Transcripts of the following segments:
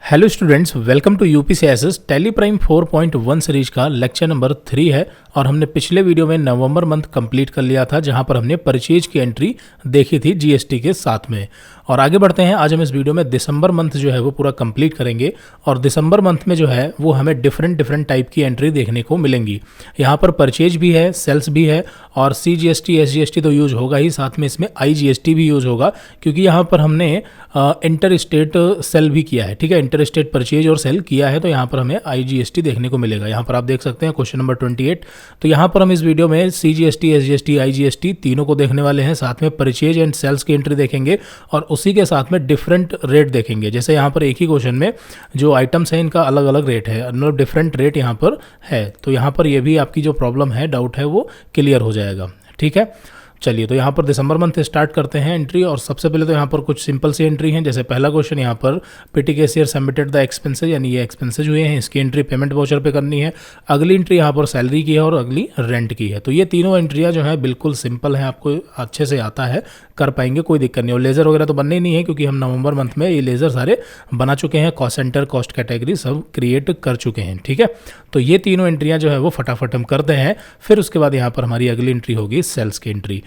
Hello students, welcome to UPCSS Tally Prime 4.1 series का lecture number 3 है। और हमने पिछले वीडियो में नवंबर मंथ कंप्लीट कर लिया था, जहां पर हमने परचेज की एंट्री देखी थी जीएसटी के साथ में। और आगे बढ़ते हैं, आज हम इस वीडियो में दिसंबर मंथ जो है वो पूरा कंप्लीट करेंगे। और दिसंबर मंथ में जो है वो हमें डिफरेंट टाइप की एंट्री देखने को मिलेंगी। यहाँ पर परचेज भी है, सेल्स भी है, और CGST SGST तो यूज होगा ही, साथ में इसमें IGST भी यूज होगा, क्योंकि यहाँ पर हमने इंटर स्टेट सेल भी किया है। ठीक है, इंटर स्टेट परचेज और सेल किया है, तो यहाँ पर हमें IGST देखने को मिलेगा। यहाँ पर आप देख सकते हैं क्वेश्चन नंबर 28। तो यहाँ पर हम इस वीडियो में CGST SGST IGST तीनों को देखने वाले हैं, साथ में परचेज एंड सेल्स की एंट्री देखेंगे, और उसी के साथ में डिफरेंट रेट देखेंगे। जैसे यहाँ पर एक ही क्वेश्चन में जो आइटम्स हैं इनका अलग अलग रेट है, मतलब डिफरेंट रेट यहाँ पर है। तो यहाँ पर ये भी आपकी जो प्रॉब्लम है, डाउट है, वो क्लियर हो जाएगा। ठीक है, चलिए तो यहाँ पर दिसंबर मंथ स्टार्ट करते हैं एंट्री। और सबसे पहले तो यहाँ पर कुछ सिंपल सी एंट्री हैं। जैसे पहला क्वेश्चन यहाँ पर पेटी कैशियर सबमिटेड द एक्सपेंसेज, यानी ये एक्सपेंसेज हुए हैं, इसकी एंट्री पेमेंट वाउचर पे करनी है। अगली एंट्री यहाँ पर सैलरी की है और अगली रेंट की है। तो ये तीनों एंट्रियाँ जो है बिल्कुल सिंपल हैं, आपको अच्छे से आता है, कर पाएंगे, कोई दिक्कत नहीं। और लेज़र वगैरह तो बनने ही नहीं है, क्योंकि हम नवंबर मंथ में ये लेज़र सारे बना चुके हैं, कॉस्ट सेंटर, कॉस्ट कैटेगरी सब क्रिएट कर चुके हैं। ठीक है, तो ये तीनों एंट्रियाँ जो है वो फटाफट हम करते हैं। फिर उसके बाद यहाँ पर हमारी अगली एंट्री होगी सेल्स की एंट्री।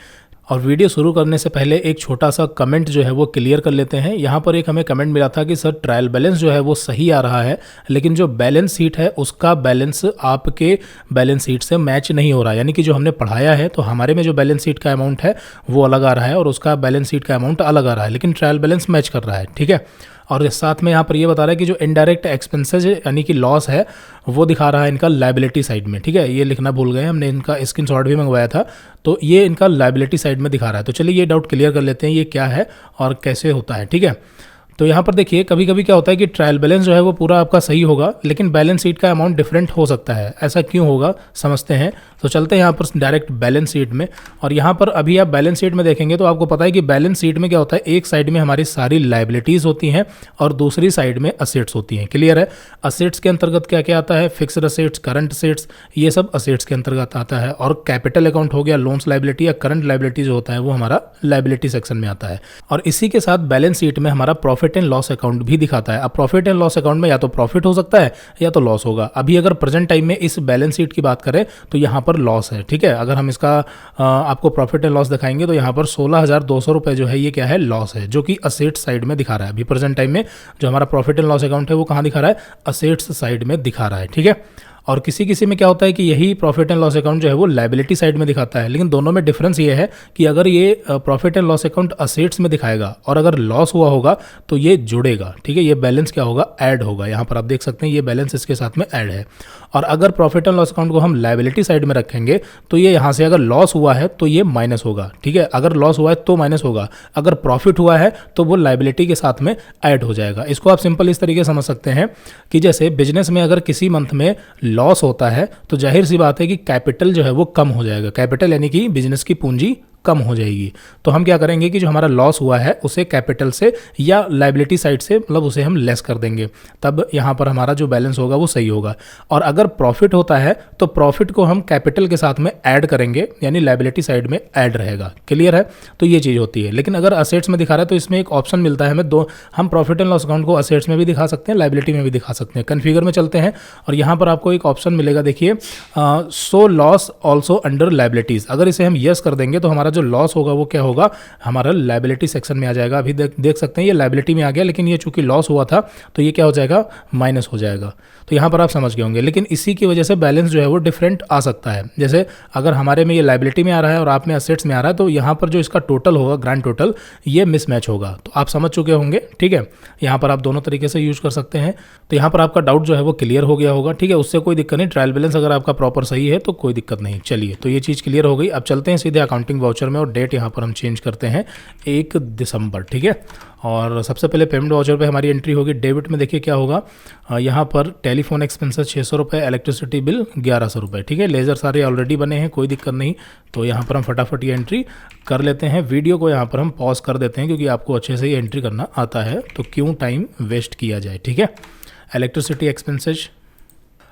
और वीडियो शुरू करने से पहले एक छोटा सा कमेंट जो है वो क्लियर कर लेते हैं। यहाँ पर एक हमें कमेंट मिला था कि सर ट्रायल बैलेंस जो है वो सही आ रहा है, लेकिन जो बैलेंस शीट है उसका बैलेंस आपके बैलेंस शीट से मैच नहीं हो रहा है। यानी कि जो हमने पढ़ाया है, तो हमारे में जो बैलेंस शीट का अमाउंट है वो अलग आ रहा है और उसका बैलेंस शीट का अमाउंट अलग आ रहा है, लेकिन ट्रायल बैलेंस मैच कर रहा है। ठीक है, और साथ में यहाँ पर ये बता रहा है कि जो इनडायरेक्ट एक्सपेंसेज यानी कि लॉस है वो दिखा रहा है इनका लायबिलिटी साइड में। ठीक है, ये लिखना भूल गए, हमने इनका स्क्रीनशॉट भी मंगवाया था, तो ये इनका लायबिलिटी साइड में दिखा रहा है। तो चलिए ये डाउट क्लियर कर लेते हैं, ये क्या है और कैसे होता है। ठीक है, तो यहाँ पर देखिए कभी कभी क्या होता है कि ट्रायल बैलेंस जो है वो पूरा आपका सही होगा, लेकिन बैलेंस शीट का अमाउंट डिफरेंट हो सकता है। ऐसा क्यों होगा समझते हैं। तो चलते हैं यहाँ पर डायरेक्ट बैलेंस शीट में। और यहाँ पर अभी आप बैलेंस शीट में देखेंगे तो आपको पता है कि बैलेंस शीट में क्या होता है, एक साइड में हमारी सारी लायबिलिटीज़ होती हैं और दूसरी साइड में असेट्स होती हैं। क्लियर है, असेट्स के अंतर्गत क्या क्या आता है, फिक्स्ड असेट्स, करंट असेट्स, ये सब असेट्स के अंतर्गत आता है। और कैपिटल अकाउंट हो गया, लोन्स लायबिलिटी या करंट लायबिलिटी जो होता है वो हमारा लायबिलिटी सेक्शन में आता है। और इसी के साथ बैलेंस शीट में हमारा प्रॉफिट एंड लॉस अकाउंट भी दिखाता है। अब प्रॉफिट एंड लॉस अकाउंट में या तो प्रॉफिट हो सकता है या तो लॉस होगा। अभी अगर प्रेजेंट टाइम में इस बैलेंस शीट की बात करें तो यहाँ पर लॉस है। ठीक है, अगर हम इसका आपको प्रॉफिट एंड लॉस दिखाएंगे तो यहाँ पर 16,200 रुपये जो है ये क्या है, लॉस है, जो कि असेट साइड में दिखा रहा है। अभी प्रेजेंट टाइम में जो हमारा प्रॉफिट एंड लॉस अकाउंट है वो कहाँ दिखा रहा है, असेट्स साइड में दिखा रहा है। ठीक है, और किसी किसी में क्या होता है कि यही प्रॉफिट एंड लॉस अकाउंट जो है वो लायबिलिटी साइड में दिखाता है। लेकिन दोनों में डिफरेंस ये है कि अगर ये profit and loss account assets में दिखाएगा और अगर लॉस हुआ होगा तो ये जुड़ेगा। ठीक है, ये बैलेंस क्या होगा, ऐड होगा। यहाँ पर आप देख सकते हैं ये बैलेंस इसके साथ में ऐड है। और अगर प्रॉफिट एंड लॉस अकाउंट को हम लायबिलिटी साइड में रखेंगे तो ये यहाँ से अगर लॉस हुआ है तो ये माइनस होगा। ठीक है, अगर लॉस हुआ है तो माइनस होगा, अगर प्रॉफिट हुआ है तो वो लायबिलिटी के साथ में ऐड हो जाएगा। इसको आप सिंपल इस तरीके से समझ सकते हैं कि जैसे बिजनेस में अगर किसी मंथ में लॉस होता है तो जाहिर सी बात है कि कैपिटल जो है वो कम हो जाएगा। कैपिटल यानी कि बिजनेस की पूंजी कम हो जाएगी। तो हम क्या करेंगे कि जो हमारा लॉस हुआ है उसे कैपिटल से या लायबिलिटी साइड से, मतलब उसे हम लेस कर देंगे, तब यहाँ पर हमारा जो बैलेंस होगा वो सही होगा। और अगर प्रॉफिट होता है तो प्रॉफिट को हम कैपिटल के साथ में ऐड करेंगे, यानी लायबिलिटी साइड में ऐड रहेगा। क्लियर है, तो ये चीज़ होती है। लेकिन अगर असेट्स में दिखा रहा है तो इसमें एक ऑप्शन मिलता है हमें, हम प्रॉफिट एंड लॉस अकाउंट को असेट्स में भी दिखा सकते हैं, लायबिलिटी में भी दिखा सकते हैं। कन्फिगर में चलते हैं और यहाँ पर आपको एक ऑप्शन मिलेगा, देखिए, so loss also under liabilities. अगर इसे हम यस कर देंगे तो हमारा जो लॉस होगा वो क्या होगा, हमारा लायबिलिटी सेक्शन में आ जाएगा। अभी देख सकते हैं ये लायबिलिटी में आ गया, लेकिन ये चूंकि लॉस हुआ था तो ये क्या हो जाएगा, माइनस हो जाएगा। तो यहाँ पर आप समझ गए होंगे। लेकिन इसी की वजह से बैलेंस जो है वो डिफरेंट आ सकता है। जैसे अगर हमारे में ये लायबिलिटी में आ रहा है और आप में असेट्स में आ रहा है, तो यहाँ पर जो इसका टोटल होगा, ग्रैंड टोटल, ये मिसमैच होगा। तो आप समझ चुके होंगे। ठीक है, यहाँ पर आप दोनों तरीके से यूज कर सकते हैं। तो यहाँ पर आपका डाउट जो है वो क्लियर हो गया होगा। ठीक है, उससे कोई दिक्कत नहीं, ट्रायल बैलेंस अगर आपका प्रॉपर सही है तो कोई दिक्कत नहीं। चलिए, तो ये चीज़ क्लियर हो गई। अब चलते हैं सीधे अकाउंटिंग वाउचर में और डेट यहाँ पर हम चेंज करते हैं 1 दिसंबर। ठीक है, और सबसे पहले पेमेंट वाउचर पे हमारी एंट्री होगी। डेबिट में देखिए क्या होगा, यहाँ पर टेलीफोन एक्सपेंसेस 600 रुपये, इलेक्ट्रिसिटी बिल 1100 रुपये। ठीक है, लेज़र सारे ऑलरेडी बने हैं, कोई दिक्कत नहीं। तो यहाँ पर हम फटाफट ये एंट्री कर लेते हैं। वीडियो को यहाँ पर हम पॉज कर देते हैं क्योंकि आपको अच्छे से ये एंट्री करना आता है, तो क्यों टाइम वेस्ट किया जाए। ठीक है, इलेक्ट्रिसिटी एक्सपेंसेस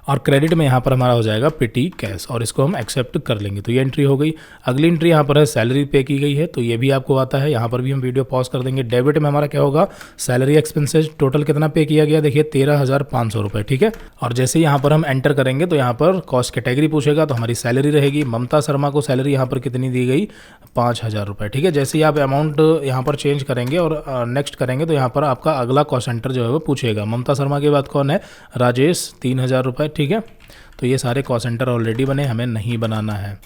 और क्रेडिट में यहाँ पर हमारा हो जाएगा पेटी कैश और इसको हम एक्सेप्ट कर लेंगे। तो ये एंट्री हो गई। अगली एंट्री यहाँ पर है सैलरी पे की गई है, तो ये भी आपको आता है। यहाँ पर भी हम वीडियो पॉज कर देंगे। डेबिट में हमारा क्या होगा, सैलरी एक्सपेंसेस टोटल कितना पे किया गया, देखिए 13,500 रुपये, ठीक है। और जैसे यहाँ पर हम एंटर करेंगे तो यहाँ पर कॉस्ट कैटेगरी पूछेगा, तो हमारी सैलरी रहेगी। ममता शर्मा को सैलरी यहाँ पर कितनी दी गई, 5,000 रुपये, ठीक है। जैसे ही आप अमाउंट यहाँ पर चेंज करेंगे और नेक्स्ट करेंगे तो यहाँ पर आपका अगला कॉस्ट सेंटर जो है वो पूछेगा। ममता शर्मा के बाद कौन है, राजेश, 3,000 रुपये, ठीक है। तो ये सारे कॉस्ट सेंटर ऑलरेडी बने, हमें नहीं बनाना है।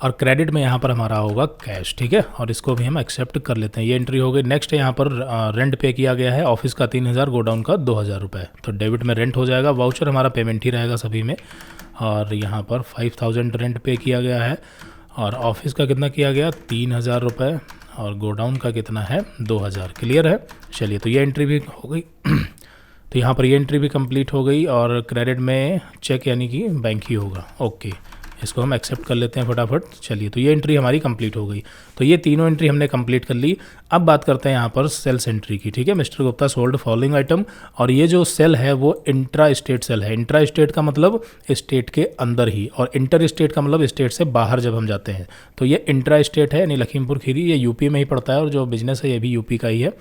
और क्रेडिट में यहाँ पर हमारा होगा कैश, ठीक है, और इसको भी हम एक्सेप्ट कर लेते हैं। ये एंट्री हो गई। नेक्स्ट यहाँ पर रेंट पे किया गया है, ऑफिस का 3,000, गोडाउन का 2,000 रुपये, तो डेबिट में रेंट हो जाएगा। वाउचर हमारा पेमेंट ही रहेगा सभी में। और यहाँ पर 5,000 रेंट पे किया गया है और ऑफिस का कितना किया गया, 3,000 रुपये, और गोडाउन का कितना है, 2,000। क्लियर है। चलिए, तो ये एंट्री भी हो गई। तो यहाँ पर ये एंट्री भी कंप्लीट हो गई। और क्रेडिट में चेक यानी कि बैंक ही होगा। ओके, इसको हम एक्सेप्ट कर लेते हैं फटाफट। चलिए, तो ये एंट्री हमारी कंप्लीट हो गई। तो ये तीनों एंट्री हमने कंप्लीट कर ली। अब बात करते हैं यहाँ पर सेल्स एंट्री की, ठीक है। Mister Gupta sold following item, और ये जो सेल है वो इंट्रा स्टेट सेल है। इंट्रा स्टेट का मतलब स्टेट के अंदर ही, और इंटर स्टेट का मतलब स्टेट से बाहर जब हम जाते हैं। तो ये इंट्रा स्टेट है, यानी लखीमपुर खीरी, ये यूपी में ही पड़ता है, और जो बिजनेस है ये भी यूपी का ही है,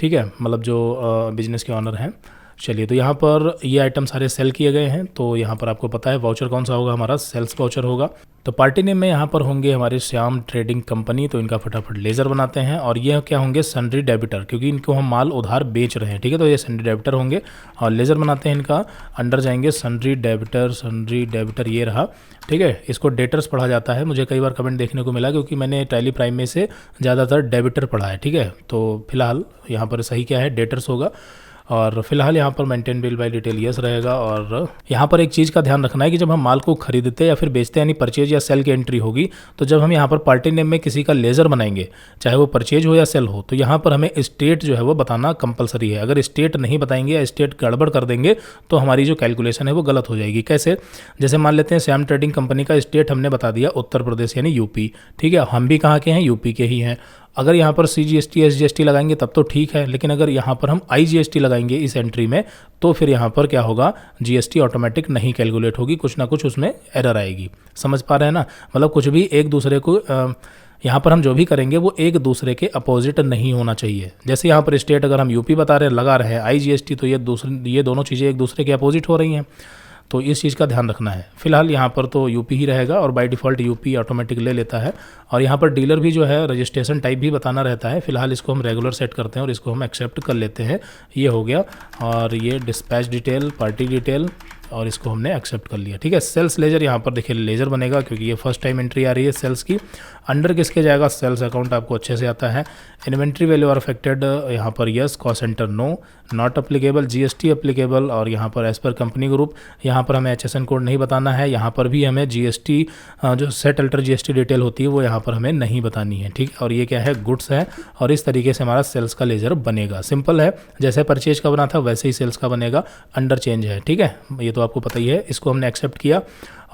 ठीक है, मतलब जो बिजनेस के ऑनर हैं। चलिए, तो यहाँ पर ये आइटम सारे सेल किए गए हैं। तो यहाँ पर आपको पता है वाउचर कौन सा होगा, हमारा सेल्स वाउचर होगा। तो पार्टी नेम में यहाँ पर होंगे हमारे श्याम ट्रेडिंग कंपनी, तो इनका फटाफट लेज़र बनाते हैं। और ये क्या होंगे, सन्ड्री डेबिटर, क्योंकि इनको हम माल उधार बेच रहे हैं, ठीक है। तो ये सन्ड्री डेबिटर होंगे और लेज़र बनाते हैं। इनका अंडर जाएंगे सन्ड्री डेबिटर ये रहा, ठीक है। इसको डेटर्स पढ़ा जाता है, मुझे कई बार कमेंट देखने को मिला, क्योंकि मैंने टैली प्राइम में से ज़्यादातर डेबिटर पढ़ा है, ठीक है। तो फिलहाल यहाँ पर सही क्या है, डेटर्स होगा। और फिलहाल यहाँ पर maintain bill bye detail yes रहेगा। और यहाँ पर एक चीज़ का ध्यान रखना है कि जब हम माल को खरीदते या फिर बेचते हैं, यानी परचेज या सेल की एंट्री होगी, तो जब हम यहाँ पर पार्टी नेम में किसी का लेज़र बनाएंगे, चाहे वो परचेज हो या सेल हो, तो यहाँ पर हमें स्टेट जो है वो बताना कंपलसरी है। अगर स्टेट नहीं बताएंगे या स्टेट गड़बड़ कर देंगे तो हमारी जो कैलकुलेशन है वो गलत हो जाएगी। कैसे, जैसे मान लेते हैं श्याम ट्रेडिंग कंपनी का स्टेट हमने बता दिया उत्तर प्रदेश यानी यूपी, ठीक है। हम भी कहाँ के हैं, यूपी के ही हैं। अगर यहाँ पर CGST SGST लगाएंगे तब तो ठीक है, लेकिन अगर यहाँ पर हम IGST लगाएंगे इस एंट्री में, तो फिर यहाँ पर क्या होगा, GST ऑटोमेटिक नहीं कैलकुलेट होगी, कुछ ना कुछ उसमें एरर आएगी। समझ पा रहे हैं ना, मतलब कुछ भी एक दूसरे को यहाँ पर हम जो भी करेंगे वो एक दूसरे के अपोजिट नहीं होना चाहिए। जैसे यहाँ पर स्टेट अगर हम यूपी बता रहे हैं, लगा रहे हैं IGST, तो ये दोनों चीज़ें एक दूसरे के अपोजिट हो रही हैं। तो इस चीज़ का ध्यान रखना है। फिलहाल यहाँ पर तो यूपी ही रहेगा, और बाय डिफ़ॉल्ट यूपी ऑटोमेटिक ले लेता है। और यहाँ पर डीलर भी जो है रजिस्ट्रेशन टाइप भी बताना रहता है। फिलहाल इसको हम रेगुलर सेट करते हैं और इसको हम एक्सेप्ट कर लेते हैं। ये हो गया। और ये डिस्पैच डिटेल, पार्टी डिटेल, और इसको हमने एक्सेप्ट कर लिया, ठीक है। सेल्स लेजर, यहाँ पर देखिए लेजर बनेगा, क्योंकि ये फर्स्ट टाइम एंट्री आ रही है सेल्स की। अंडर किसके जाएगा, सेल्स अकाउंट आपको अच्छे से आता है। इन्वेंट्री वैल्यू आर अफेक्टेड, यहाँ पर yes, cost centre no, not applicable, GST applicable, और यहाँ पर एज पर कंपनी ग्रुप, यहाँ पर हमें HSN कोड नहीं बताना है। यहाँ पर भी हमें GST जो सेट अल्टर GST डिटेल होती है वो यहाँ पर हमें नहीं बतानी है, ठीक। और ये क्या है, गुड्स है। और इस तरीके से हमारा सेल्स का लेजर बनेगा। सिंपल है, जैसे परचेज का बना था वैसे ही सेल्स का बनेगा। अंडर चेंज है, ठीक है, ये तो आपको पता ही है। इसको हमने एक्सेप्ट किया।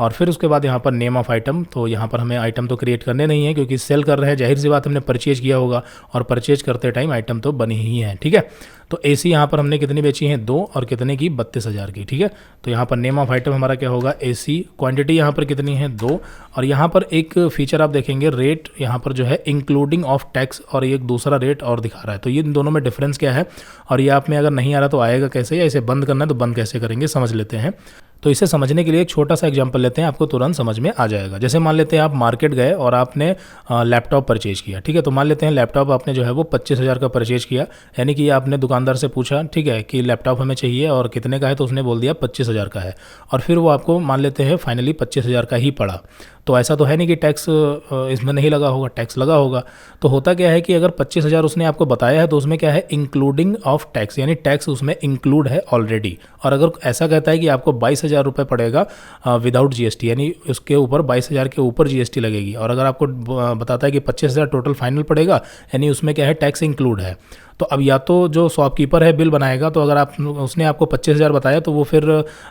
और फिर उसके बाद यहाँ पर नेम ऑफ आइटम, तो यहाँ पर हमें आइटम तो क्रिएट करने नहीं है, क्योंकि सेल कर रहे हैं, जाहिर सी बात हमने परचेज किया होगा, और परचेज करते टाइम आइटम तो बनी ही है, ठीक है। तो AC यहाँ पर हमने कितनी बेची है, 2, और कितने की, 32,000 की, ठीक है। तो यहाँ पर नेम ऑफ आइटम हमारा क्या होगा, AC, क्वांटिटी यहाँ पर कितनी है, 2। और यहाँ पर एक फीचर आप देखेंगे, रेट यहाँ पर जो है इंक्लूडिंग ऑफ टैक्स, और एक दूसरा रेट और दिखा रहा है। तो ये दोनों में डिफरेंस क्या है, और ये आप में अगर नहीं आ रहा तो आएगा कैसे, या इसे बंद करना है तो बंद कैसे करेंगे, समझ लेते हैं। तो इसे समझने के लिए एक छोटा सा एग्जांपल लेते हैं, आपको तुरंत समझ में आ जाएगा। जैसे मान लेते हैं आप मार्केट गए और आपने लैपटॉप परचेज किया, ठीक है। तो मान लेते हैं लैपटॉप आपने जो है वो 25,000 का परचेज किया, यानी कि आपने दुकानदार से पूछा, ठीक है, कि लैपटॉप हमें चाहिए और कितने का है, तो उसने बोल दिया 25,000 का है। और फिर वो आपको मान लेते हैं फाइनली 25,000 का ही पड़ा। तो ऐसा तो है नहीं कि टैक्स इसमें नहीं लगा होगा, टैक्स लगा होगा। तो होता क्या है कि अगर 25,000 उसने आपको बताया है तो उसमें क्या है, इंक्लूडिंग ऑफ टैक्स, यानी टैक्स उसमें इंक्लूड है ऑलरेडी। और अगर ऐसा कहता है कि आपको 22,000 रुपये पड़ेगा विदाउट GST, यानी उसके ऊपर 22,000 के ऊपर GST लगेगी, और अगर आपको बताता है कि 25,000 टोटल फाइनल पड़ेगा, यानी उसमें क्या है, टैक्स इंक्लूड है। तो अब या तो जो शॉपकीपर है बिल बनाएगा, तो अगर उसने आपको 25,000 बताया तो वो फिर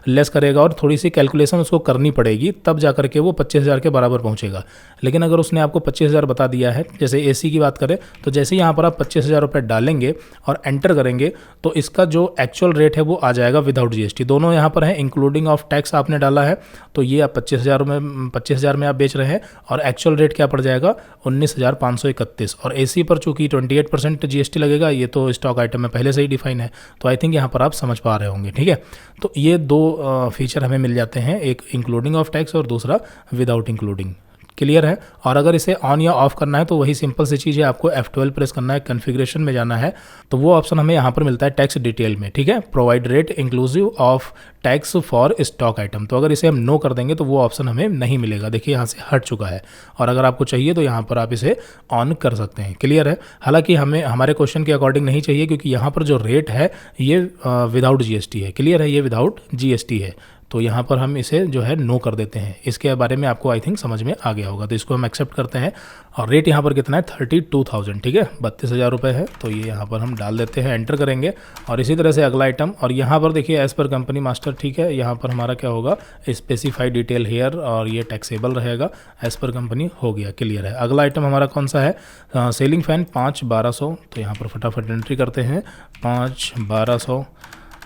लेस करेगा, और थोड़ी सी कैलकुलेशन उसको करनी पड़ेगी, तब जा करके वो 25,000 के बराबर पहुंचेगा। लेकिन अगर उसने आपको 25,000 बता दिया है, जैसे एसी की बात करें तो जैसे यहाँ पर आप 25,000 रुपये डालेंगे और एंटर करेंगे तो इसका जो एक्चुअल रेट है वो आ जाएगा विदाउट जीएसटी। दोनों यहाँ पर है, इंक्लूडिंग ऑफ टैक्स आपने डाला है तो ये आप 25,000 में आप बेच रहे हैं और एक्चुअल रेट क्या पड़ जाएगा 19,531। और एसी पर चूंकि 28% जीएसटी लगेगा, ये तो स्टॉक आइटम में पहले से ही डिफाइन है, तो आई थिंक यहाँ पर आप समझ पा रहे होंगे। ठीक है, तो ये दो फीचर हमें मिल जाते हैं, एक इंक्लूडिंग ऑफ टैक्स और दूसरा विदाउट इंक्लूडिंग। क्लियर है। और अगर इसे ऑन या ऑफ करना है तो वही सिंपल सी चीज़ है, आपको F12 प्रेस करना है, कॉन्फ़िगरेशन में जाना है, तो वो ऑप्शन हमें यहाँ पर मिलता है टैक्स डिटेल में। ठीक है, provide rate inclusive of tax for stock item, तो अगर इसे हम नो कर देंगे तो वो ऑप्शन हमें नहीं मिलेगा। देखिए यहाँ से हट चुका है, और अगर आपको चाहिए तो यहाँ पर आप इसे ऑन कर सकते हैं। क्लियर है। हालांकि हमें हमारे क्वेश्चन के अकॉर्डिंग नहीं चाहिए, क्योंकि यहाँ पर जो रेट है ये विदाउट जीएसटी है। क्लियर है, ये विदाउट जीएसटी है, तो यहाँ पर हम इसे जो है नो कर देते हैं। इसके बारे में आपको आई थिंक समझ में आ गया होगा, तो इसको हम एक्सेप्ट करते हैं। और रेट यहाँ पर कितना है 32,000। ठीक है, 32,000 रुपये है, तो ये यहाँ पर हम डाल देते हैं, एंटर करेंगे। और इसी तरह से अगला आइटम, और यहाँ पर देखिए एज पर कंपनी मास्टर। ठीक है, यहाँ पर हमारा क्या होगा स्पेसिफाइड डिटेल हेयर, और ये टैक्सेबल रहेगा, एज पर कंपनी हो गया। क्लियर है। अगला आइटम हमारा कौन सा है, सेलिंग फैन 5,1200, तो यहाँ पर फटाफट एंट्री करते हैं 5,1200।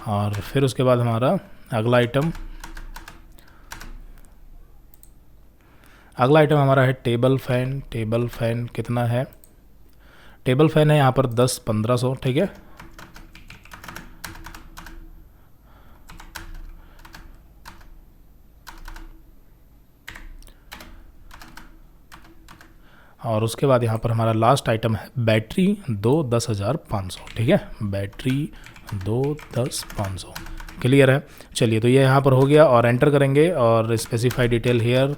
और फिर उसके बाद हमारा अगला आइटम हमारा है टेबल फैन। टेबल फैन कितना है, टेबल फैन है यहाँ पर 10,1500। ठीक है, और उसके बाद यहाँ पर हमारा लास्ट आइटम है बैटरी 2 10,500। ठीक है, बैटरी 2 10,500। क्लियर है। चलिए, तो ये यहाँ पर हो गया, और एंटर करेंगे और स्पेसिफाई डिटेल हेयर।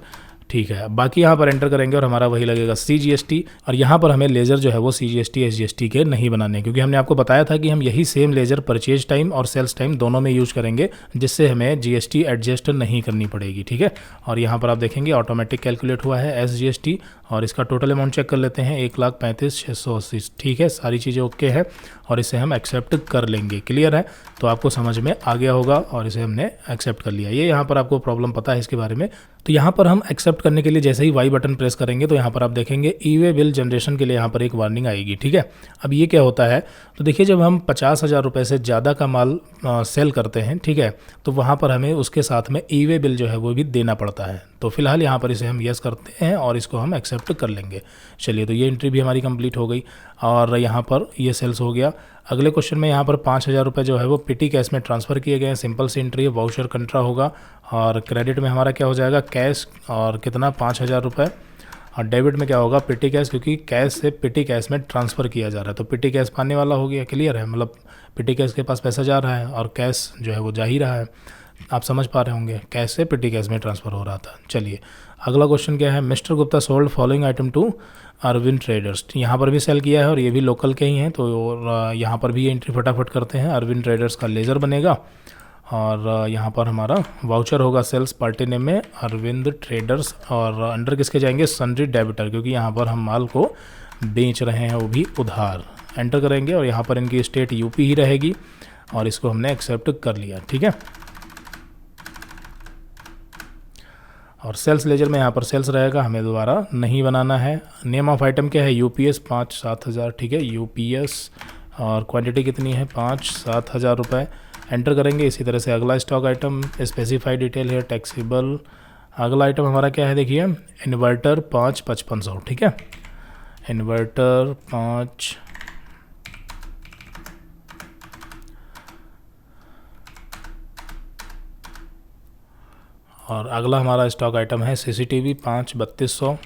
ठीक है, बाकी यहाँ पर एंटर करेंगे और हमारा वही लगेगा CGST। और यहाँ पर हमें लेजर जो है वो CGST SGST के नहीं बनाने, क्योंकि हमने आपको बताया था कि हम यही सेम लेजर परचेज टाइम और सेल्स टाइम दोनों में यूज करेंगे, जिससे हमें GST एडजस्ट नहीं करनी पड़ेगी। ठीक है, और यहाँ पर आप देखेंगे ऑटोमेटिक कैलकुलेट हुआ है SGST, और इसका टोटल अमाउंट चेक कर लेते हैं 1,35,680। ठीक है, सारी चीज़ें ओके है, और इसे हम एक्सेप्ट कर लेंगे। क्लियर है, तो आपको समझ में आ गया होगा, और इसे हमने एक्सेप्ट कर लिया। ये यहाँ पर आपको प्रॉब्लम पता है इसके बारे में, तो यहाँ पर हम एक्सेप्ट करने के लिए जैसे ही वाई बटन प्रेस करेंगे तो यहाँ पर आप देखेंगे ई-वे बिल जनरेशन के लिए यहाँ पर एक वार्निंग आएगी। ठीक है, अब ये क्या होता है, तो देखिए जब हम 50,000 रुपये से ज़्यादा का माल सेल करते हैं, ठीक है, तो वहाँ पर हमें उसके साथ में ई-वे बिल जो है वो भी देना पड़ता है। तो फिलहाल यहाँ पर इसे हम यस करते हैं और इसको हम एक्सेप्ट कर लेंगे। चलिए, तो ये एंट्री भी हमारी कंप्लीट हो गई, और यहाँ पर ये सेल्स हो गया। अगले क्वेश्चन में यहाँ पर 5,000 रुपये जो है वो पेटी कैश में ट्रांसफ़र किए गए हैं। सिंपल सी एंट्री है, वाउचर कंट्रा होगा, और क्रेडिट में हमारा क्या हो जाएगा कैश, और कितना 5,000 रुपये, और डेबिट में क्या होगा पेटी कैश, क्योंकि कैश से पेटी कैश में ट्रांसफ़र किया जा रहा है, तो पेटी कैश पाने वाला हो गया। क्लियर है, मतलब पेटी कैश के पास पैसा जा रहा है और कैश जो है वो जा ही रहा है। आप समझ पा रहे होंगे, कैश से पेटी कैश में ट्रांसफ़र हो रहा था। चलिए, अगला क्वेश्चन क्या है, mister Gupta sold following item to Arvind traders. यहाँ पर भी सेल किया है और ये भी लोकल के ही हैं, तो यहाँ पर भी ये एंट्री फटाफट करते हैं। अरविंद ट्रेडर्स का लेज़र बनेगा, और यहाँ पर हमारा वाउचर होगा सेल्स पार्टी नेम में अरविंद ट्रेडर्स, और अंडर किसके जाएंगे सन्ड्री डेबिटर, क्योंकि यहाँ पर हम माल को बेच रहे हैं वो भी उधार। एंटर करेंगे और यहाँ पर इनकी स्टेट यूपी ही रहेगी, और इसको हमने एक्सेप्ट कर लिया। ठीक है, और सेल्स लेजर में यहाँ पर सेल्स रहेगा, हमें दोबारा नहीं बनाना है। नेम ऑफ आइटम क्या है UPS 5-7 ठीक है, UPS, और क्वांटिटी कितनी है 5-7 रुपये। एंटर करेंगे। इसी तरह से अगला स्टॉक आइटम स्पेसिफाइड डिटेल है टैक्सेबल। अगला आइटम हमारा क्या है देखिए, इन्वर्टर 5-5500। ठीक है, इन्वर्टर 5, और अगला हमारा स्टॉक आइटम है CCTV 5-3200।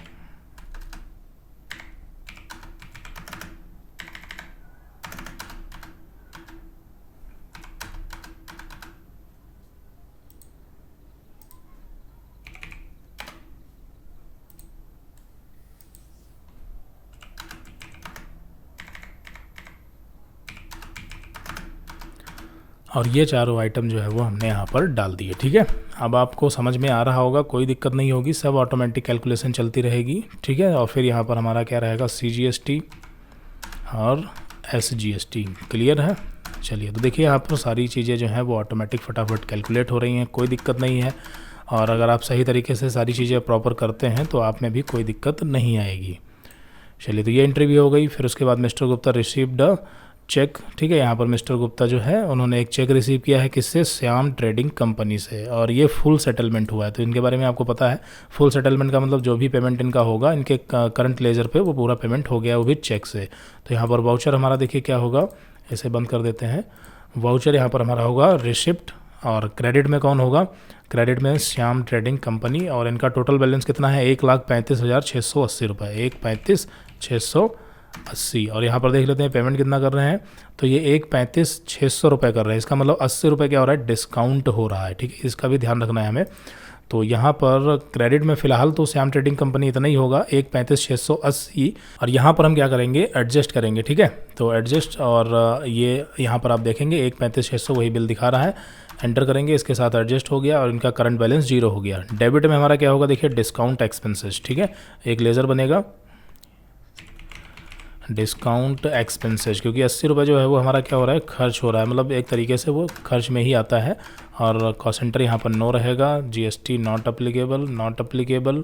और ये चारों आइटम जो है वो हमने यहाँ पर डाल दिए। ठीक है, अब आपको समझ में आ रहा होगा, कोई दिक्कत नहीं होगी, सब ऑटोमेटिक कैलकुलेशन चलती रहेगी। ठीक है, और फिर यहाँ पर हमारा क्या रहेगा CGST और SGST। क्लियर है। चलिए, तो देखिए यहाँ पर सारी चीज़ें जो हैं वो ऑटोमेटिक फटाफट कैलकुलेट हो रही हैं, कोई दिक्कत नहीं है। और अगर आप सही तरीके से सारी चीज़ें प्रॉपर करते हैं तो आप में भी कोई दिक्कत नहीं आएगी। चलिए, तो ये एंट्री भी हो गई। फिर उसके बाद मिस्टर गुप्ता रिसीव्ड चेक। ठीक है, यहाँ पर मिस्टर गुप्ता जो है उन्होंने एक चेक रिसीव किया है, किससे? श्याम ट्रेडिंग कंपनी से, और ये फुल सेटलमेंट हुआ है। तो इनके बारे में आपको पता है, फुल सेटलमेंट का मतलब जो भी पेमेंट इनका होगा इनके करंट लेजर पे वो पूरा पेमेंट हो गया, वो भी चेक से। तो यहाँ पर वाउचर हमारा देखिए क्या होगा, इसे बंद कर देते हैं। वाउचर यहाँ पर हमारा होगा रिसिप्ट, और क्रेडिट में कौन होगा? क्रेडिट में श्याम ट्रेडिंग कंपनी, और इनका टोटल बैलेंस कितना है? 1,35,680 रुपये, 1,35,680। और यहाँ पर देख लेते हैं पेमेंट कितना कर रहे हैं, तो ये 1,35,600 रुपये कर रहे हैं। इसका मतलब 80 रुपये क्या हो रहा है? डिस्काउंट हो रहा है। ठीक है, इसका भी ध्यान रखना है हमें। तो यहाँ पर क्रेडिट में फ़िलहाल तो श्याम ट्रेडिंग कंपनी इतना ही होगा, 1,35,680। और यहाँ पर हम क्या करेंगे? एडजस्ट करेंगे। ठीक है, तो एडजस्ट, और ये यहाँ पर आप देखेंगे 1,35,600 वही बिल दिखा रहा है। एंटर करेंगे, इसके साथ एडजस्ट हो गया और इनका करंट बैलेंस 0 हो गया। डेबिट में हमारा क्या होगा? देखिए डिस्काउंट एक्सपेंसेस। ठीक है, एक लेज़र बनेगा डिस्काउंट एक्सपेंसेस, क्योंकि 80 रुपये जो है वो हमारा क्या हो रहा है? खर्च हो रहा है, मतलब एक तरीके से वो खर्च में ही आता है। और कॉस्ट सेंटर यहाँ पर नो रहेगा, GST not applicable, not applicable.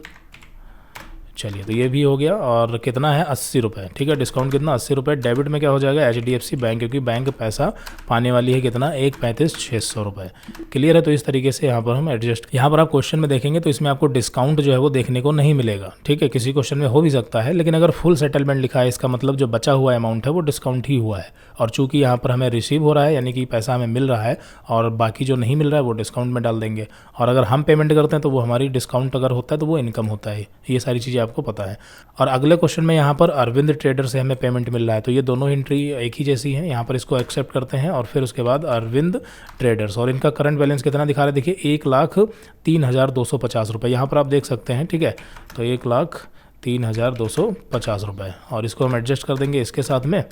चलिए, तो ये भी हो गया। और कितना है? 80 रुपये। ठीक है, डिस्काउंट कितना? 80 रुपये। डेबिट में क्या हो जाएगा? एचडीएफसी बैंक, क्योंकि बैंक पैसा पाने वाली है कितना? 1,35,600 रुपये। क्लियर है? तो इस तरीके से यहाँ पर हम एडजस्ट, यहाँ पर आप क्वेश्चन में देखेंगे तो इसमें आपको डिस्काउंट जो है वो देखने को नहीं मिलेगा। ठीक है, किसी क्वेश्चन में हो भी सकता है, लेकिन अगर फुल सेटलमेंट लिखा है इसका मतलब जो बचा हुआ अमाउंट है वो डिस्काउंट ही हुआ है। और चूंकि यहाँ पर हमें रिसीव हो रहा है, यानी कि पैसा हमें मिल रहा है, और बाकी जो नहीं मिल रहा है वो डिस्काउंट में डाल देंगे। और अगर हम पेमेंट करते हैं तो वो हमारी डिस्काउंट अगर होता है तो वो इनकम होता है। ये सारी चीज़ें आपको पता है। और अगले क्वेश्चन में यहाँ पर अरविंद ट्रेडर से हमें पेमेंट मिल रहा है, तो ये दोनों एंट्री एक ही जैसी हैं। यहाँ पर इसको एक्सेप्ट करते हैं, और फिर उसके बाद अरविंद ट्रेडर्स, और इनका करंट बैलेंस कितना दिखा रहा है? देखिए 1,03,250 रुपये यहाँ पर आप देख सकते हैं। ठीक है, तो 1,03,250 रुपये, और इसको हम एडजस्ट कर देंगे इसके साथ में।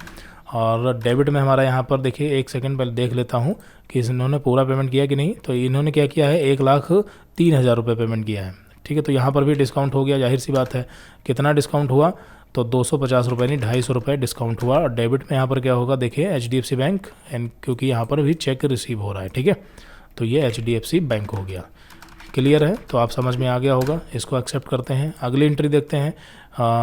और डेबिट में हमारा यहाँ पर देखिए, एक सेकंड पहले देख लेता हूँ कि इन्होंने पूरा पेमेंट किया कि नहीं। तो इन्होंने क्या किया है? 1,03,000 रुपये पेमेंट किया है। ठीक है, तो यहाँ पर भी डिस्काउंट हो गया, जाहिर सी बात है। कितना डिस्काउंट हुआ? तो 250 रुपये नहीं, 250 रुपये डिस्काउंट हुआ। और डेबिट में यहाँ पर क्या होगा? देखिए एचडीएफसी बैंक, एंड क्योंकि यहाँ पर भी चेक रिसीव हो रहा है। ठीक है, तो ये एचडीएफसी बैंक हो गया। क्लियर है? तो आप समझ में आ गया होगा। इसको एक्सेप्ट करते हैं। अगली एंट्री देखते हैं।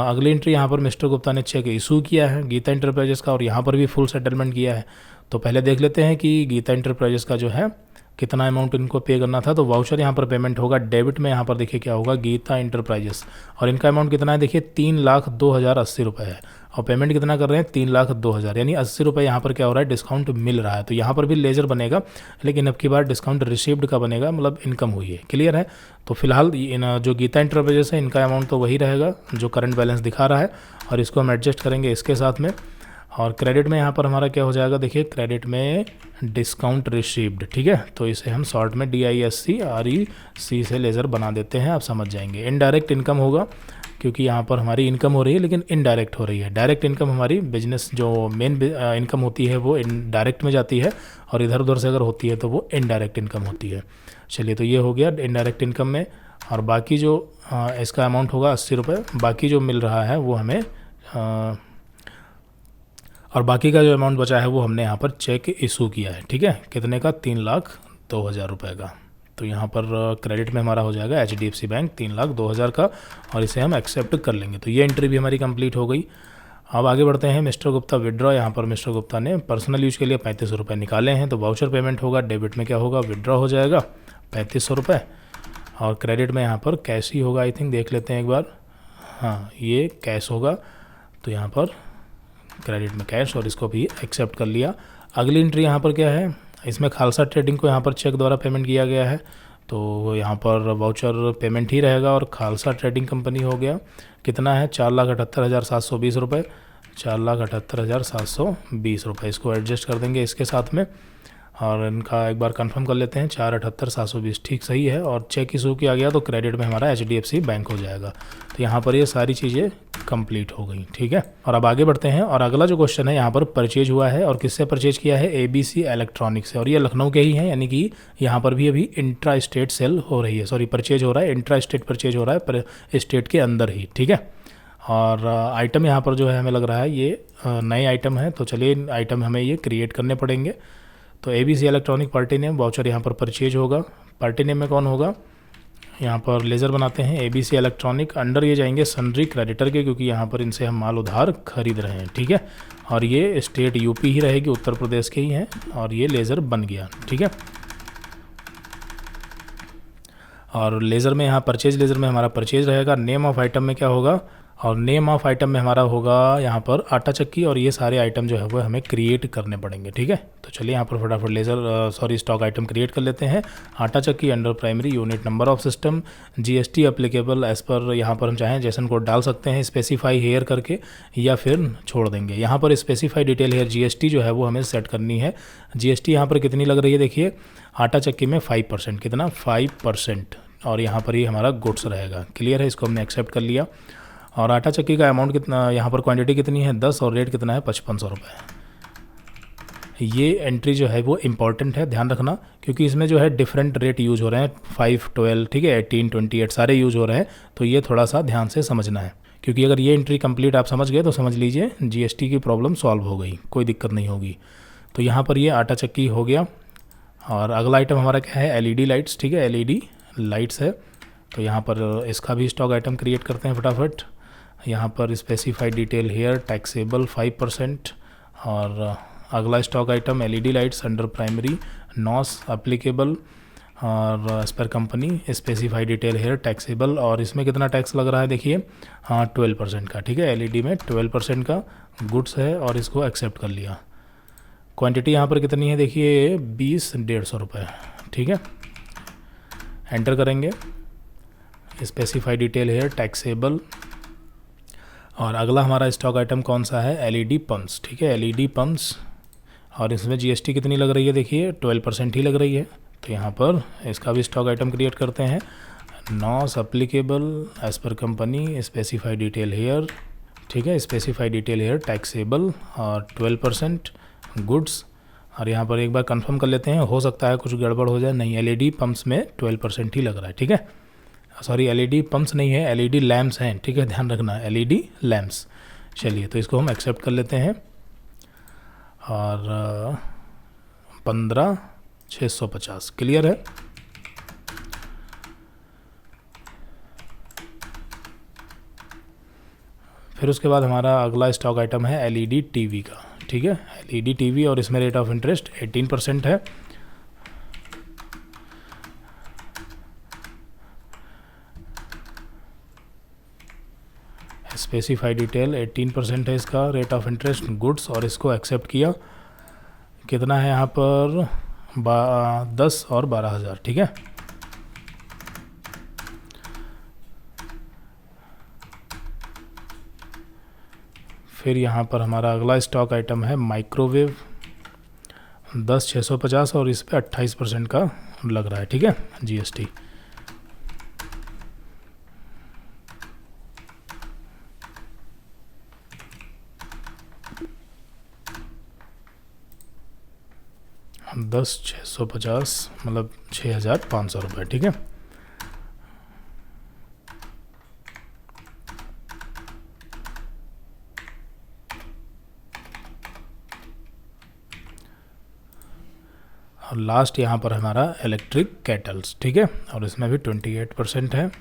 अगली एंट्री यहाँ पर मिस्टर गुप्ता ने चेक इशू किया है गीता इंटरप्राइजेस का, और यहाँ पर भी फुल सेटलमेंट किया है। तो पहले देख लेते हैं कि गीता इंटरप्राइजेस का जो है कितना अमाउंट इनको पे करना था। तो वाउचर यहाँ पर पेमेंट होगा। डेबिट में यहाँ पर देखिए क्या होगा? गीता इंटरप्राइजेस, और इनका अमाउंट कितना है? देखिए 3,02,080 रुपये है, और पेमेंट कितना कर रहे हैं? 3,02,000, यानी 80 रुपये यहाँ पर क्या हो रहा है? डिस्काउंट मिल रहा है। तो यहाँ पर भी लेजर बनेगा, लेकिन अब की बार डिस्काउंट रिसीव्ड का बनेगा, मतलब इनकम हुई है। क्लियर है? तो फिलहाल इन जो गीता इंटरप्राइजेस है इनका अमाउंट तो वही रहेगा जो करंट बैलेंस दिखा रहा है, और इसको हम एडजस्ट करेंगे इसके साथ में। और क्रेडिट में यहाँ पर हमारा क्या हो जाएगा? देखिए क्रेडिट में डिस्काउंट रिसीव्ड। ठीक है, तो इसे हम शॉर्ट में DISC से लेज़र बना देते हैं, आप समझ जाएंगे। इनडायरेक्ट इनकम होगा, क्योंकि यहाँ पर हमारी इनकम हो रही है लेकिन इनडायरेक्ट हो रही है। डायरेक्ट इनकम हमारी बिजनेस जो मेन इनकम होती है वो डायरेक्ट में जाती है, और इधर उधर से अगर होती है तो वो इनडायरेक्ट इनकम होती है। चलिए, तो ये हो गया इनडायरेक्ट इनकम में। और बाकी जो इसका अमाउंट होगा 80 रुपये, बाकी जो मिल रहा है वो हमें और बाकी का जो अमाउंट बचा है वो हमने यहाँ पर चेक इशू किया है। ठीक है, कितने का? 3,02,000 रुपये का। तो यहाँ पर क्रेडिट में हमारा हो जाएगा HDFC बैंक 3,02,000 का, और इसे हम एक्सेप्ट कर लेंगे। तो ये एंट्री भी हमारी कंप्लीट हो गई। अब आगे बढ़ते हैं। मिस्टर गुप्ता विड्रॉ, यहाँ पर मिस्टर गुप्ता ने पर्सनल यूज के लिए 3500 रुपये निकाले हैं, तो वाउचर पेमेंट होगा। डेबिट में क्या होगा? विड्रॉ हो जाएगा 3500 रुपये, और क्रेडिट में यहाँ पर कैश ही होगा, आई थिंक। देख लेते हैं एक बार। हाँ, ये कैश होगा, तो यहाँ पर क्रेडिट में कैश, और इसको भी एक्सेप्ट कर लिया। अगली एंट्री यहाँ पर क्या है? इसमें खालसा ट्रेडिंग को यहाँ पर चेक द्वारा पेमेंट किया गया है, तो यहाँ पर वाउचर पेमेंट ही रहेगा, और खालसा ट्रेडिंग कंपनी हो गया। कितना है? 4,78,720 रुपये, 4,78,720 रुपये। इसको एडजस्ट कर देंगे इसके साथ में, और इनका एक बार कंफर्म कर लेते हैं। 4,78,720 ठीक सही है, और चेक इशू किया गया तो क्रेडिट में हमारा HDFC बैंक हो जाएगा। तो यहाँ पर ये सारी चीज़ें कंप्लीट हो गई। ठीक है, और अब आगे बढ़ते हैं। और अगला जो क्वेश्चन है, यहाँ पर परचेज हुआ है, और किससे परचेज किया है? ABC इलेक्ट्रॉनिक्स से, और ये लखनऊ के ही हैं, यानी कि यहाँ पर भी अभी इंट्रा स्टेट सेल हो रही है, सॉरी परचेज हो रहा है, इंट्रा स्टेट परचेज हो रहा है, पर स्टेट के अंदर ही। ठीक है, और आइटम यहाँ पर जो है हमें लग रहा है ये नए आइटम है, तो चलिए आइटम हमें ये क्रिएट करने पड़ेंगे। तो ABC electronic party name, voucher यहाँ पर परचेज होगा। पार्टी नेम में कौन होगा? यहाँ पर लेज़र बनाते हैं ABC इलेक्ट्रॉनिक, अंडर ये जाएंगे सन्ड्री क्रेडिटर के, क्योंकि यहाँ पर इनसे हम माल उधार खरीद रहे हैं, ठीक है। और ये स्टेट यूपी ही रहेगी, उत्तर प्रदेश के ही हैं, और ये लेज़र बन गया, ठीक है। और लेज़र में यहाँ परचेज लेज़र में हमारा परचेज रहेगा। नेम ऑफ आइटम में क्या होगा, और नेम ऑफ आइटम में हमारा होगा यहाँ पर आटा चक्की, और ये सारे आइटम जो है वो हमें क्रिएट करने पड़ेंगे, ठीक है। तो चलिए यहाँ पर फटाफट लेज़र स्टॉक आइटम क्रिएट कर लेते हैं। आटा चक्की under primary unit, number of system, GST applicable as per, यहाँ पर हम चाहें जेसन कोड डाल सकते हैं, स्पेसिफाई हेयर करके, या फिर छोड़ देंगे। यहाँ पर स्पेसिफाई डिटेल हेयर GST जो है वो हमें सेट करनी है। GST यहाँ पर कितनी लग रही है, देखिए आटा चक्की में 5%, कितना 5%, और यहाँ पर ही हमारा गुड्स रहेगा। क्लियर है, इसको हमने एक्सेप्ट कर लिया। और आटा चक्की का अमाउंट कितना, यहाँ पर क्वांटिटी कितनी है 10, और रेट कितना है 5500 रुपये। ये एंट्री जो है वो इम्पॉर्टेंट है, ध्यान रखना, क्योंकि इसमें जो है डिफरेंट रेट यूज़ हो रहे हैं, 5, 12, ठीक है, 18, 28 सारे यूज़ हो रहे हैं। तो ये थोड़ा सा ध्यान से समझना है, क्योंकि अगर ये एंट्री कंप्लीट आप समझ गए तो समझ लीजिए GST की प्रॉब्लम सॉल्व हो गई, कोई दिक्कत नहीं होगी। तो यहाँ पर ये आटा चक्की हो गया। और अगला आइटम हमारा क्या है, LED लाइट्स, ठीक है, LED लाइट्स है। तो यहाँ पर इसका भी स्टॉक आइटम क्रिएट करते हैं फटाफट। यहाँ पर स्पेसिफाइड डिटेल हेयर, टैक्सेबल 5%, और अगला stock item LED lights under primary, nos applicable, और as per company specified detail here, taxable, और इसमें कितना टैक्स लग रहा है देखिए, हाँ 12% का, ठीक है। LED में 12% का गुड्स है, और इसको एक्सेप्ट कर लिया। क्वांटिटी यहाँ पर कितनी है देखिए 20-150 रुपये, ठीक है। एंटर करेंगे, स्पेसिफाई डिटेल हेयर, टैक्सेबल, और अगला हमारा स्टॉक आइटम कौन सा है, LED पंप्स, ठीक है, LED पंप्स, और इसमें GST कितनी लग रही है देखिए 12% ही लग रही है। तो यहाँ पर इसका भी स्टॉक आइटम क्रिएट करते हैं। Nos applicable as per company, specify detail here, ठीक है, स्पेसिफाई डिटेल हेयर, टैक्सेबल, और 12% गुड्स। और यहाँ पर एक बार कंफर्म कर लेते हैं, हो सकता है कुछ गड़बड़ हो जाए, नहीं LED पंप्स में 12% ही लग रहा है, ठीक है। सॉरी LED पंप्स नहीं है, LED लैम्प्स हैं, ठीक है, ध्यान रखना, LED लैम्प्स। चलिए तो इसको हम एक्सेप्ट कर लेते हैं। और 15,650 क्लियर है। फिर उसके बाद हमारा अगला स्टॉक आइटम है LED TV का, ठीक है, LED TV, और इसमें रेट ऑफ इंटरेस्ट 18% है। स्पेसिफाई डिटेल 18% है इसका रेट ऑफ इंटरेस्ट, गुड्स, और इसको एक्सेप्ट किया। कितना है यहाँ पर 10 और 12,000, ठीक है। फिर यहाँ पर हमारा अगला स्टॉक आइटम है माइक्रोवेव, 10,650, और इस पर 28% का लग रहा है, ठीक है, GST। हम 10,650 मतलब 6,500 रुपये, ठीक है। और लास्ट यहाँ पर हमारा इलेक्ट्रिक केटल्स, ठीक है, और इसमें भी 28% है।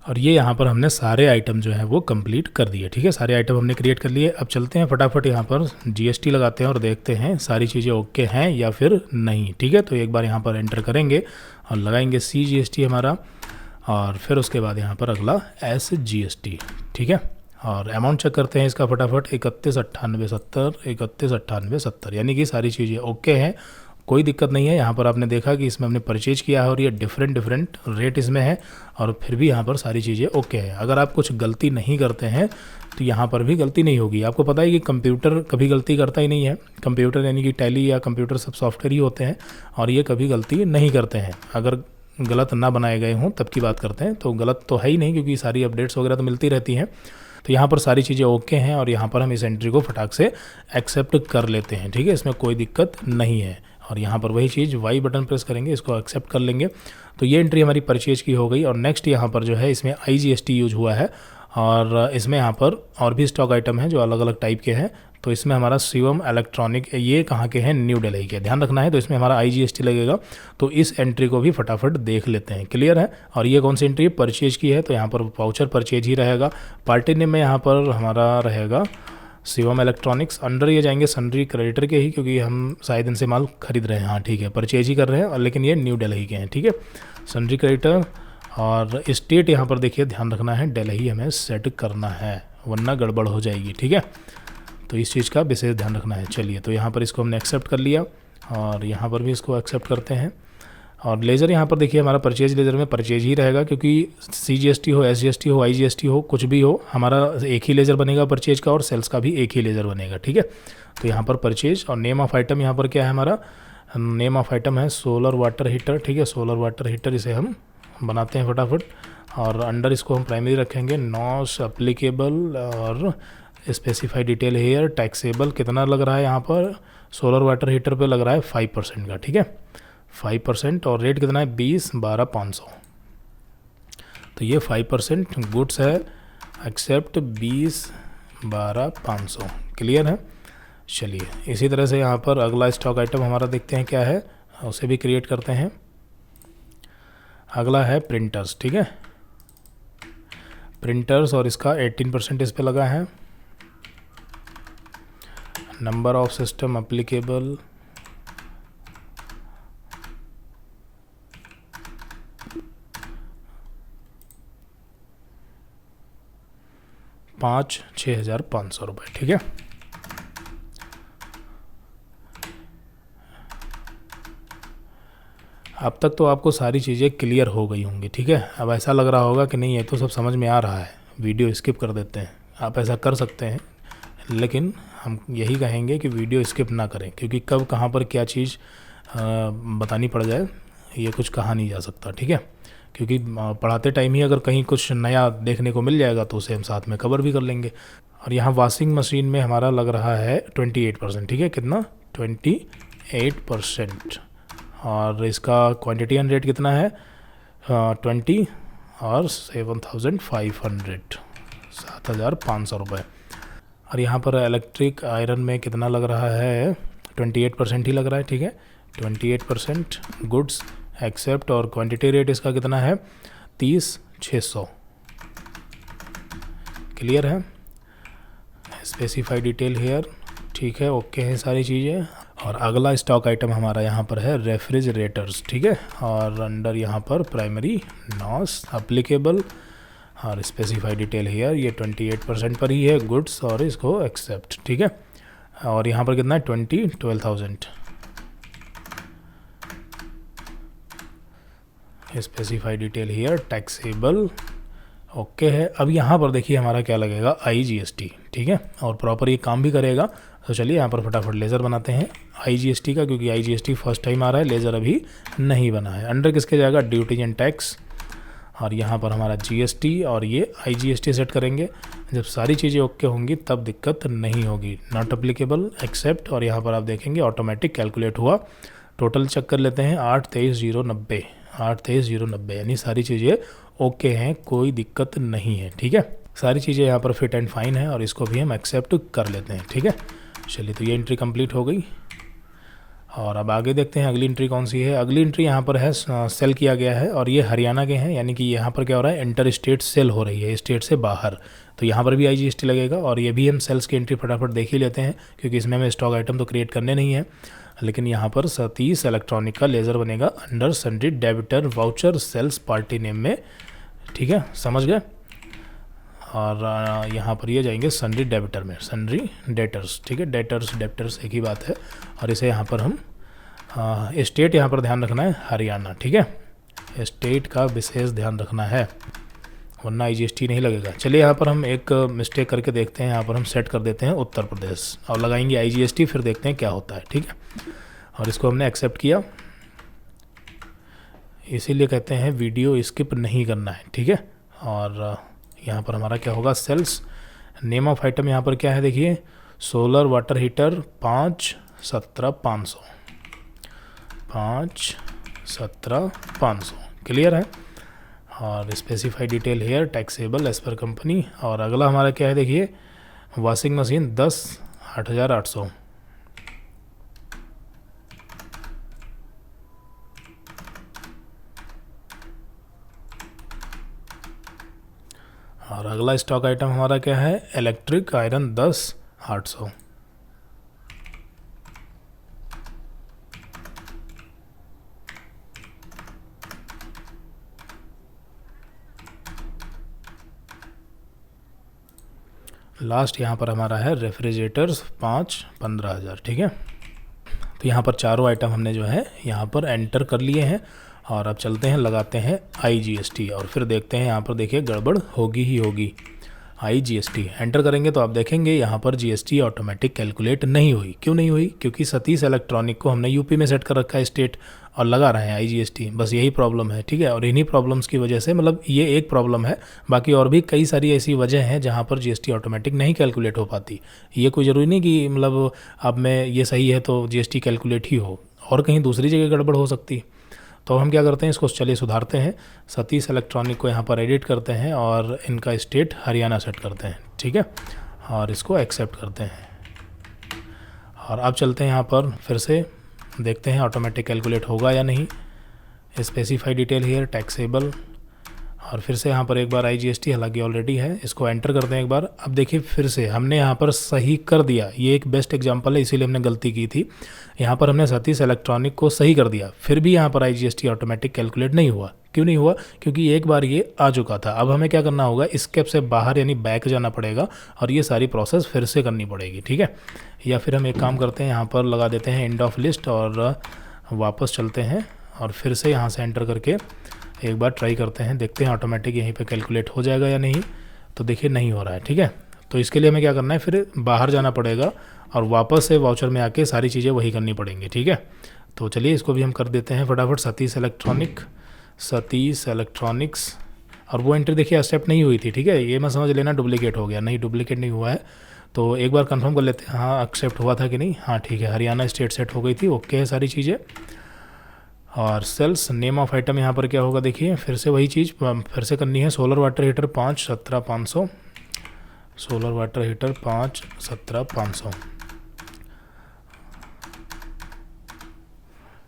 और ये यहाँ पर हमने सारे आइटम जो हैं वो कंप्लीट कर दिए, ठीक है, सारे आइटम हमने क्रिएट कर लिए। अब चलते हैं फटाफट यहाँ पर GST लगाते हैं और देखते हैं सारी चीज़ें ओके हैं या फिर नहीं, ठीक है। तो एक बार यहाँ पर एंटर करेंगे और लगाएंगे CGST हमारा, और फिर उसके बाद यहाँ पर अगला SGST, ठीक है। और अमाउंट चेक करते हैं इसका फटाफट, 31,98,70, 31,98,70, यानी कि सारी चीज़ें ओके हैं, कोई दिक्कत नहीं है। यहाँ पर आपने देखा कि इसमें हमने परचेज किया है और ये डिफरेंट रेट इसमें है, और फिर भी यहाँ पर सारी चीज़ें ओके है। अगर आप कुछ गलती नहीं करते हैं तो यहाँ पर भी गलती नहीं होगी। आपको पता है कि कंप्यूटर कभी गलती करता ही नहीं है, कंप्यूटर यानी कि टैली या कंप्यूटर सब सॉफ्टवेयर ही होते हैं, और ये कभी गलती नहीं करते हैं। अगर गलत ना बनाए गए हों तब की बात करते हैं। तो गलत तो है ही नहीं, क्योंकि सारी अपडेट्स वगैरह तो मिलती रहती हैं। तो यहाँ पर सारी चीज़ें ओके हैं और यहाँ पर हम इस एंट्री को फटाक से एक्सेप्ट कर लेते हैं, ठीक है, इसमें कोई दिक्कत नहीं है। और यहाँ पर वही चीज़ वाई बटन प्रेस करेंगे, इसको एक्सेप्ट कर लेंगे। तो ये एंट्री हमारी परचेज की हो गई। और नेक्स्ट यहाँ पर जो है इसमें IGST यूज हुआ है और इसमें यहाँ पर और भी स्टॉक आइटम हैं जो अलग अलग टाइप के हैं। तो इसमें हमारा शिवम इलेक्ट्रॉनिक, ये कहाँ के हैं, न्यू दिल्ली के, ध्यान रखना है। तो इसमें हमारा IGST लगेगा। तो इस एंट्री को भी फटाफट देख लेते हैं, क्लियर है। और ये कौन सी एंट्री है, परचेज की है, तो यहाँ पर वाउचर परचेज ही रहेगा। पार्टी नेम में यहाँ पर हमारा रहेगा शिवम इलेक्ट्रॉनिक्स। अंडर ये जाएंगे सन्ड्री क्रेडिटर के ही, क्योंकि हम शायद इनसे माल खरीद रहे हैं। हाँ ठीक है, परचेज ही कर रहे हैं, और लेकिन ये न्यू दिल्ली के हैं, ठीक है, सन्ड्री क्रेडिटर। और स्टेट यहाँ पर देखिए ध्यान रखना है, दिल्ली हमें सेट करना है, वरना गड़बड़ हो जाएगी, ठीक है। तो इस चीज़ का विशेष ध्यान रखना है। चलिए, तो यहाँ पर इसको हमने एक्सेप्ट कर लिया और यहाँ पर भी इसको एक्सेप्ट करते हैं। और लेज़र यहाँ पर देखिए हमारा परचेज लेज़र में परचेज ही रहेगा, क्योंकि CGST हो, SGST हो, IGST हो, कुछ भी हो, हमारा एक ही लेज़र बनेगा परचेज का, और सेल्स का भी एक ही लेज़र बनेगा, ठीक है। तो यहाँ पर परचेज। और नेम ऑफ आइटम यहाँ पर क्या है, हमारा नेम ऑफ आइटम है सोलर वाटर हीटर, ठीक है, सोलर वाटर हीटर, इसे हम बनाते हैं फटाफट। और अंडर इसको हम प्राइमरी रखेंगे, नॉट अप्लीकेबल, और स्पेसिफाई डिटेल हेयर, टैक्सेबल। कितना लग रहा है यहाँ पर, सोलर वाटर हीटर पे लग रहा है 5% का, ठीक है, 5%। और रेट कितना है, 20/12/500। तो ये 5% गुड्स है, एक्सेप्ट 20/12/500, क्लियर है। चलिए, इसी तरह से यहाँ पर अगला स्टॉक आइटम हमारा देखते हैं क्या है, उसे भी क्रिएट करते हैं। अगला है प्रिंटर्स, ठीक है, प्रिंटर्स, और इसका 18% इस पे लगा है। नंबर ऑफ सिस्टम एप्लीकेबल, ₹6,500, ठीक है। अब तक तो आपको सारी चीज़ें क्लियर हो गई होंगी, ठीक है। अब ऐसा लग रहा होगा कि नहीं ये तो सब समझ में आ रहा है, वीडियो स्किप कर देते हैं। आप ऐसा कर सकते हैं, लेकिन हम यही कहेंगे कि वीडियो स्किप ना करें, क्योंकि कब कहाँ पर क्या चीज़ बतानी पड़ जाए ये कुछ कहा नहीं जा सकता, ठीक है। क्योंकि पढ़ाते टाइम ही अगर कहीं कुछ नया देखने को मिल जाएगा तो उसे हम साथ में कवर भी कर लेंगे। और यहाँ वॉशिंग मशीन में हमारा लग रहा है 28%, ठीक है, कितना, 28%। और इसका क्वांटिटी एंड रेट कितना है, 20 और 7,500, ₹7,500। और यहाँ पर इलेक्ट्रिक आयरन में कितना लग रहा है, 28% ही लग रहा है, ठीक है, 28% गुड्स एक्सेप्ट। और क्वांटिटी रेट इसका कितना है, 30,600, क्लियर है। स्पेसिफाई डिटेल हेयर, ठीक है, ओके है सारी चीज़ें। और अगला स्टॉक आइटम हमारा यहाँ पर है रेफ्रिजरेटर्स, ठीक है। और अंडर यहाँ पर प्राइमरी, नॉस एप्लीकेबल, और स्पेसिफाई डिटेल हेयर, ये 28% पर ही है गुड्स, और इसको एक्सेप्ट, ठीक है। और यहाँ पर कितना है, 12,000, specify detail here, taxable, okay है। अब यहाँ पर देखिए हमारा क्या लगेगा, IGST, ठीक है, और प्रॉपर ये काम भी करेगा। तो चलिए यहाँ पर फटाफट लेज़र बनाते हैं IGST का, क्योंकि IGST फर्स्ट टाइम आ रहा है, लेज़र अभी नहीं बना है। अंडर किसके जाएगा, ड्यूटीज एंड टैक्स, और यहाँ पर हमारा GST, और ये IGST सेट करेंगे। जब सारी चीज़ें ओके होंगी तब दिक्कत नहीं होगी। Not applicable, accept. और यहाँ पर आप देखेंगे ऑटोमेटिक कैलकुलेट हुआ। टोटल चेक कर लेते हैं, 823,090, 823,090, यानी सारी चीज़ें ओके हैं, कोई दिक्कत नहीं है, ठीक है। सारी चीज़ें यहाँ पर फिट एंड फाइन है, और इसको भी हम एक्सेप्ट कर लेते हैं, ठीक है। चलिए, तो ये एंट्री कंप्लीट हो गई। और अब आगे देखते हैं अगली एंट्री कौन सी है। अगली एंट्री यहाँ पर है, सेल किया गया है, और ये हरियाणा के हैं, यानी कि यहाँ पर क्या हो रहा है, इंटर स्टेट सेल हो रही है, स्टेट से बाहर। तो यहाँ पर भी IGST लगेगा। और ये भी हम सेल्स की एंट्री फटाफट देख ही लेते हैं, क्योंकि इसमें हमें स्टॉक आइटम तो क्रिएट करने नहीं है। लेकिन यहाँ पर सतीश इलेक्ट्रॉनिक का लेज़र बनेगा under sundry debtor voucher sales party name में, ठीक है, समझ गए। और यहाँ पर ये जाएंगे सन्ड्री डेबिटर में, सन्ड्री डेटर्स, ठीक है, डेटर्स एक ही बात है। और इसे यहाँ पर हम स्टेट यहाँ पर ध्यान रखना है, हरियाणा, ठीक है, स्टेट का विशेष ध्यान रखना है, वरना IGST नहीं लगेगा। चलिए, यहाँ पर हम एक मिस्टेक करके देखते हैं, यहाँ पर हम सेट कर देते हैं उत्तर प्रदेश, और लगाएंगे IGST, फिर देखते हैं क्या होता है, ठीक है। और इसको हमने एक्सेप्ट किया। इसीलिए कहते हैं वीडियो स्किप नहीं करना है, ठीक है। और यहाँ पर हमारा क्या होगा, सेल्स नेम ऑफ आइटम यहाँ पर क्या है देखिए, सोलर वाटर हीटर 5/17/500, 5/17/500, क्लियर है। और specify detail here taxable as per company. और अगला हमारा क्या है देखिए, वॉशिंग मशीन 10/8,800, और अगला स्टॉक आइटम हमारा क्या है, इलेक्ट्रिक आयरन 10/800। लास्ट यहाँ पर हमारा है रेफ्रिजरेटर्स 5/15,000, ठीक है। तो यहाँ पर चारों आइटम हमने जो है यहाँ पर एंटर कर लिए हैं। और अब चलते हैं, लगाते हैं IGST और फिर देखते हैं। यहाँ पर देखिए गड़बड़ होगी ही होगी। IGST एंटर करेंगे तो आप देखेंगे यहाँ पर GST ऑटोमेटिक कैलकुलेट नहीं हुई। क्यों नहीं हुई? क्योंकि सतीश इलेक्ट्रॉनिक को हमने यूपी में सेट कर रखा है स्टेट, और लगा रहे हैं IGST, बस यही प्रॉब्लम है, ठीक है। और इन्हीं प्रॉब्लम्स की वजह से, मतलब ये एक प्रॉब्लम है, बाकी और भी कई सारी ऐसी वजह हैं जहाँ पर GST ऑटोमेटिक नहीं कैलकुलेट हो पाती। ये कोई ज़रूरी नहीं कि मतलब अब मैं ये सही है तो GST कैलकुलेट ही हो, और कहीं दूसरी जगह गड़बड़ हो सकती। तो हम क्या करते हैं, इसको चलिए सुधारते हैं। सतीश इलेक्ट्रॉनिक को यहाँ पर एडिट करते हैं और इनका स्टेट हरियाणा सेट करते हैं, ठीक है। और इसको एक्सेप्ट करते हैं। और अब चलते हैं यहाँ पर, फिर से देखते हैं ऑटोमेटिक कैलकुलेट होगा या नहीं। स्पेसिफाई डिटेल हेयर टैक्सेबल, और फिर से यहाँ पर एक बार IGST, हालांकि ऑलरेडी है, इसको एंटर करते हैं एक बार। अब देखिए फिर से हमने यहाँ पर सही कर दिया। ये एक बेस्ट एग्जांपल है, इसीलिए हमने गलती की थी। यहाँ पर हमने सतीश इलेक्ट्रॉनिक को सही कर दिया, फिर भी यहाँ पर IGST ऑटोमेटिक कैलकुलेट नहीं हुआ। क्यों नहीं हुआ? क्योंकि एक बार ये आ चुका था। अब हमें क्या करना होगा, स्केप से बाहर यानी बैक जाना पड़ेगा और ये सारी प्रोसेस फिर से करनी पड़ेगी, ठीक है। या फिर हम एक काम करते हैं, यहाँ पर लगा देते हैं एंड ऑफ लिस्ट और वापस चलते हैं और फिर से यहाँ से एंटर करके एक बार ट्राई करते हैं, देखते हैं ऑटोमेटिक यहीं पे कैलकुलेट हो जाएगा या नहीं। तो देखिए नहीं हो रहा है, ठीक है। तो इसके लिए हमें क्या करना है, फिर बाहर जाना पड़ेगा और वापस से वाउचर में आके सारी चीज़ें वही करनी पड़ेंगी, ठीक है। तो चलिए इसको भी हम कर देते हैं फटाफट। सतीश इलेक्ट्रॉनिक्स, और वो एंट्री देखिए एक्सेप्ट नहीं हुई थी, ठीक है। ये मैं समझ लेना डुप्लीकेट हो गया, नहीं डुप्लीकेट नहीं हुआ है। तो एक बार कंफर्म कर लेते हैं, हाँ एक्सेप्ट हुआ था कि नहीं। हाँ ठीक है, हरियाणा स्टेट सेट हो गई थी, ओके है सारी चीज़ें। और सेल्स नेम ऑफ आइटम यहाँ पर क्या होगा देखिए, फिर से वही चीज़ फिर से करनी है। Solar water heater 5/17/500, solar water heater 5/17/500।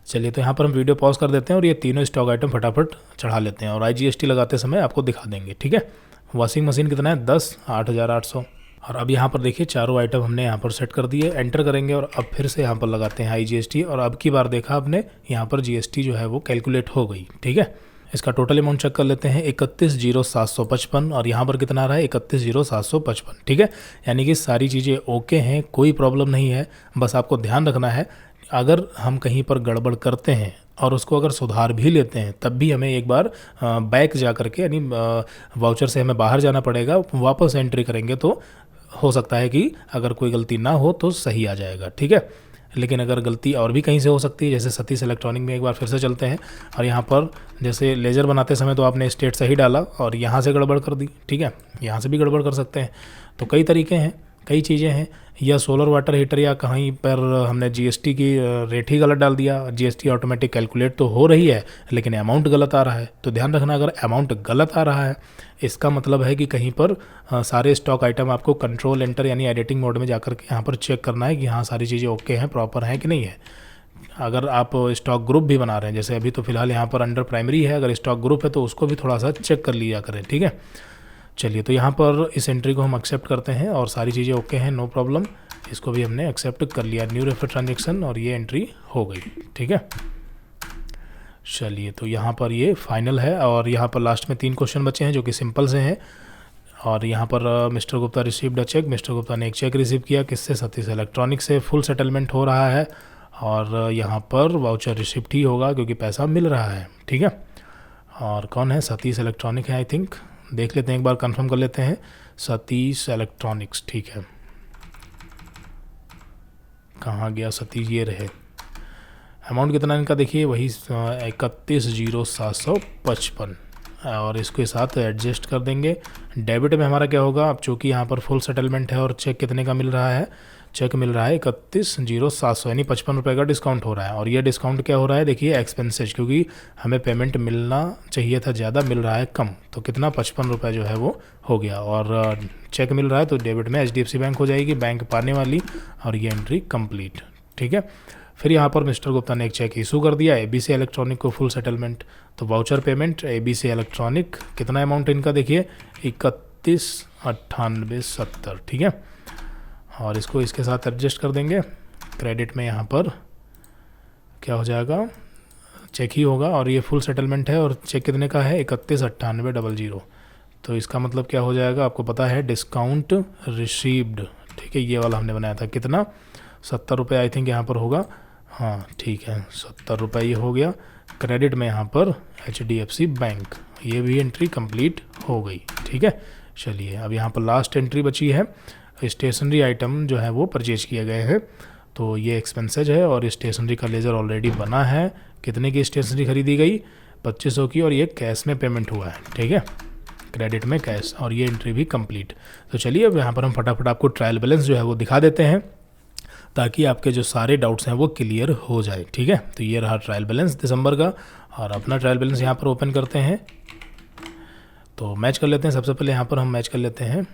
चलिए तो यहाँ पर हम वीडियो पॉज कर देते हैं और ये तीनों स्टॉक आइटम फटाफट चढ़ा लेते हैं और IGST लगाते समय आपको दिखा देंगे, ठीक है। वॉशिंग मशीन कितना है, 10/8,800। और अब यहाँ पर देखिए चारों आइटम हमने यहाँ पर सेट कर दिए, एंटर करेंगे और अब फिर से यहाँ पर लगाते हैं IGST। और अब की बार देखा आपने, यहाँ पर GST जो है वो कैलकुलेट हो गई, ठीक है। इसका टोटल अमाउंट चेक कर लेते हैं, 31,0755, और यहाँ पर कितना आ रहा है, 31,0755, ठीक है। यानी कि सारी चीज़ें ओके हैं, कोई प्रॉब्लम नहीं है। बस आपको ध्यान रखना है, अगर हम कहीं पर गड़बड़ करते हैं और उसको अगर सुधार भी लेते हैं, तब भी हमें एक बार बैक जा करके, यानी वाउचर से हमें बाहर जाना पड़ेगा, वापस एंट्री करेंगे तो हो सकता है कि अगर कोई गलती ना हो तो सही आ जाएगा, ठीक है। लेकिन अगर गलती और भी कहीं से हो सकती है, जैसे सतीश इलेक्ट्रॉनिक में एक बार फिर से चलते हैं और यहाँ पर जैसे लेज़र बनाते समय तो आपने स्टेट सही डाला और यहाँ से गड़बड़ कर दी, ठीक है। यहाँ से भी गड़बड़ कर सकते हैं। तो कई तरीके हैं, कई चीज़ें हैं, या सोलर वाटर हीटर या कहीं पर हमने GST की रेट ही गलत डाल दिया। GST ऑटोमेटिक कैलकुलेट तो हो रही है लेकिन अमाउंट गलत आ रहा है। तो ध्यान रखना, अगर अमाउंट गलत आ रहा है इसका मतलब है कि कहीं पर सारे स्टॉक आइटम आपको कंट्रोल एंटर यानी एडिटिंग मोड में जाकर के यहाँ पर चेक करना है कि हाँ सारी चीज़ें ओके हैं, प्रॉपर हैं कि नहीं है। अगर आप स्टॉक ग्रुप भी बना रहे हैं, जैसे अभी तो फिलहाल यहाँ पर अंडर प्राइमरी है, अगर स्टॉक ग्रुप है तो उसको भी थोड़ा सा चेक कर लिया करें, ठीक है। चलिए तो यहाँ पर इस एंट्री को हम एक्सेप्ट करते हैं और सारी चीज़ें ओके हैं, नो प्रॉब्लम। इसको भी हमने एक्सेप्ट कर लिया, न्यू रेफर ट्रांजेक्शन, और ये एंट्री हो गई, ठीक है। चलिए तो यहाँ पर ये फाइनल है और यहाँ पर लास्ट में 3 क्वेश्चन बचे हैं जो कि सिंपल से हैं। और यहाँ पर mister Gupta received a cheque, mister Gupta ने एक चेक रिसीव किया, किससे, सतीश इलेक्ट्रॉनिक से। फुल सेटलमेंट हो रहा है और यहाँ पर वाउचर रिसिप्ट ही होगा क्योंकि पैसा मिल रहा है, ठीक है। और कौन है, सतीश इलेक्ट्रॉनिक है आई थिंक, देख लेते हैं एक बार, कंफर्म कर लेते हैं। सतीश इलेक्ट्रॉनिक्स, ठीक है। कहाँ गया सतीश, ये रहे। अमाउंट कितना इनका देखिए, वही 31,0755 और इसके साथ एडजस्ट कर देंगे। डेबिट में हमारा क्या होगा, अब चूँकि यहाँ पर फुल सेटलमेंट है और चेक कितने का मिल रहा है, चेक मिल रहा है 31,0700 यानी 55 रुपये का डिस्काउंट हो रहा है। और ये डिस्काउंट क्या हो रहा है देखिए, एक्सपेंसेज, क्योंकि हमें पेमेंट मिलना चाहिए था ज़्यादा, मिल रहा है कम, तो कितना 55 रुपये जो है वो हो गया। और चेक मिल रहा है तो डेबिट में HDFC बैंक हो जाएगी, बैंक पाने वाली, और ये एंट्री कंप्लीट। ठीक है, फिर यहाँ पर मिस्टर गुप्ता ने एक चेक इशू कर दिया ABC इलेक्ट्रॉनिक को फुल सेटलमेंट। तो वाउचर पेमेंट ABC इलेक्ट्रॉनिक, कितना अमाउंट इनका देखिए 31,9870। ठीक है, और इसको इसके साथ एडजस्ट कर देंगे। क्रेडिट में यहाँ पर क्या हो जाएगा, चेक ही होगा, और ये फुल सेटलमेंट है और चेक कितने का है 31,9800। तो इसका मतलब क्या हो जाएगा, आपको पता है, डिस्काउंट रिसीव्ड। ठीक है, ये वाला हमने बनाया था, कितना 70 रुपये आई थिंक यहाँ पर होगा, हाँ ठीक है 70 रुपये ये हो गया। क्रेडिट में यहाँ पर HDFC बैंक, ये भी एंट्री कंप्लीट हो गई। ठीक है, चलिए अब यहाँ पर लास्ट एंट्री बची है, स्टेशनरी आइटम जो है वो परचेज किए गए हैं। तो ये एक्सपेंसेज है और स्टेशनरी का लेज़र ऑलरेडी बना है। कितने की स्टेशनरी खरीदी गई, 2500 की, और ये कैश में पेमेंट हुआ है। ठीक है, क्रेडिट में कैश, और ये एंट्री भी कंप्लीट। तो चलिए अब यहाँ पर हम फटाफट आपको ट्रायल बैलेंस जो है वो दिखा देते हैं, ताकि आपके जो सारे डाउट्स हैं वो क्लियर हो जाए। ठीक है, तो ये रहा ट्रायल बैलेंस दिसंबर का, और अपना ट्रायल बैलेंस यहाँ पर ओपन करते हैं, तो मैच कर लेते हैं। सबसे पहले यहाँ पर हम मैच कर लेते हैं।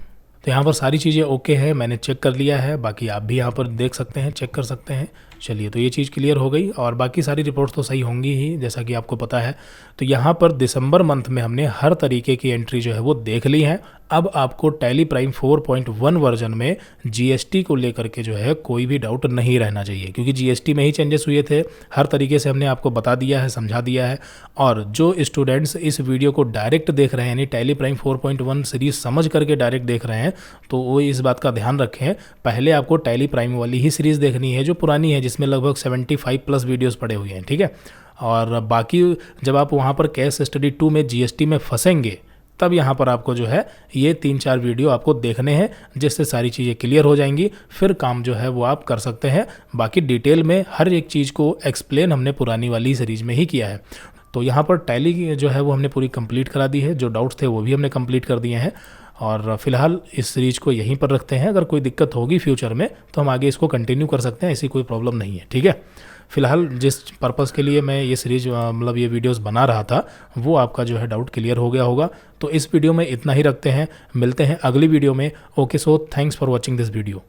तो यहाँ पर सारी चीज़ें ओके है, मैंने चेक कर लिया है, बाकी आप भी यहाँ पर देख सकते हैं, चेक कर सकते हैं। चलिए, तो ये चीज़ क्लियर हो गई, और बाकी सारी रिपोर्ट्स तो सही होंगी ही, जैसा कि आपको पता है। तो यहाँ पर दिसंबर मंथ में हमने हर तरीके की एंट्री जो है वो देख ली है। अब आपको टैली प्राइम 4.1 वर्जन में GST को लेकर के जो है कोई भी डाउट नहीं रहना चाहिए, क्योंकि GST में ही चेंजेस हुए थे। हर तरीके से हमने आपको बता दिया है, समझा दिया है। और जो स्टूडेंट्स इस वीडियो को डायरेक्ट देख रहे हैं, यानी टैली प्राइम 4.1 सीरीज समझ करके डायरेक्ट देख रहे हैं, तो वो इस बात का ध्यान रखें, पहले आपको टैली प्राइम वाली ही सीरीज़ देखनी है जो पुरानी है, जिसमें लगभग 75+ वीडियोज़ पड़े हुए हैं। ठीक है, और बाकी जब आप वहाँ पर केस स्टडी 2 में GST में फंसेंगे, तब यहाँ पर आपको जो है ये 3-4 वीडियो आपको देखने हैं, जिससे सारी चीज़ें क्लियर हो जाएंगी। फिर काम जो है वो आप कर सकते हैं। बाकी डिटेल में हर एक चीज़ को एक्सप्लेन हमने पुरानी वाली सीरीज में ही किया है। तो यहाँ पर टैली जो है वो हमने पूरी कंप्लीट करा दी है, जो डाउट्स थे वो भी हमने कंप्लीट कर दिए हैं, और फिलहाल इस सीरीज को यहीं पर रखते हैं। अगर कोई दिक्कत होगी फ्यूचर में तो हम आगे इसको कंटिन्यू कर सकते हैं, ऐसी कोई प्रॉब्लम नहीं है। ठीक है, फिलहाल जिस पर्पस के लिए मैं ये सीरीज मतलब ये वीडियोस बना रहा था, वो आपका जो है डाउट क्लियर हो गया होगा। तो इस वीडियो में इतना ही रखते हैं, मिलते हैं अगली वीडियो में। Okay, so thanks for watching this video.